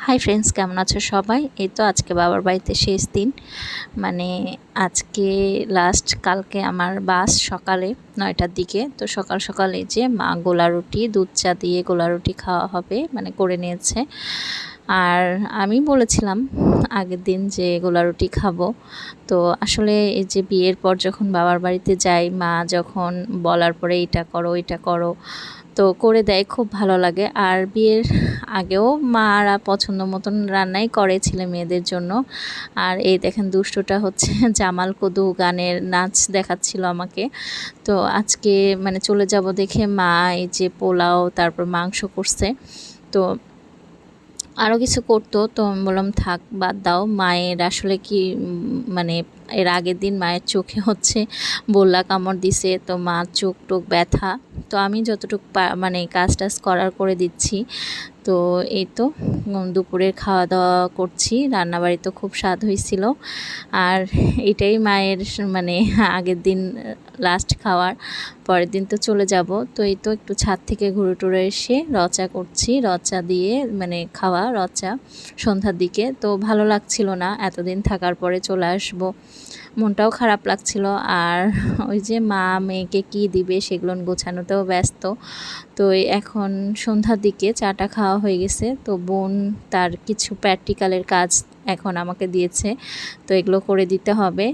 Hi friends, কেমন আছো সবাই? এই তো আজকে বাবার বাড়িতে শেষ দিন। মানে আজকে লাস্ট, কালকে আমার বাস সকালে 9টার দিকে। তো সকাল সকাল এই যে মা গোলা রুটি, দুধ চা দিয়ে গোলা রুটি খাওয়া হবে, মানে করে নিয়েছে। আর আমি বলেছিলাম আগের দিন যে গোলা রুটি খাবো। তো আসলে এই যে বিয়ের পর যখন বাবার বাড়িতে যাই, মা যখন বলার পরে এটা করো ওইটা করো, তো করে দেয়, খুব ভালো লাগে। আর বিয়ের আগেও মারা পছন্দ মতন রান্নাই করে ছেলে মেয়েদের জন্য। আর এই দেখেন দুষ্টুটা হচ্ছে জামাল কদু গানের নাচ দেখাচ্ছিল আমাকে। তো আজকে মানে চলে যাব দেখে মা এই যে পোলাও তারপর মাংস করছে। তো আরও কিছু করতো, তো আমি বললাম থাক বাদ দাও। মায়ের আসলে কি মানে এর আগের দিন মায়ের চোখে হচ্ছে বল্লা কামড় দিছে, তো মা চোখ টোক ব্যথা। তো আমি যতটুকু মানে কাজ টাজ করার করে দিচ্ছি। তো এই তো দুপুরের খাওয়া দাওয়া করছি। রান্নাবাড়ি তো খুব স্বাদ হয়েছিল। আর এটাই মায়ের মানে আগের দিন লাস্ট খাওয়ার, পরের দিন তো চলে যাব। তো এই তো একটু ছাদ থেকে ঘুরে টুরে এসে রচা করছি, রচা দিয়ে মানে খাওয়া রচা সন্ধ্যার দিকে। তো ভালো লাগছিল না, এতদিন থাকার পরে চলে আসব, মনটাও খারাপ লাগছিল। আর ওই যে মা মেয়েকে কি দিবে সেগুলো গোছানোতেও ব্যস্ত। তো এখন সন্ধ্যার দিকে চাটা খাওয়া হয়ে গেছে। তো বোন তার কিছু প্র্যাকটিক্যালের কাজ এখন আমাকে দিয়েছে, তো এগুলো করে দিতে হবে।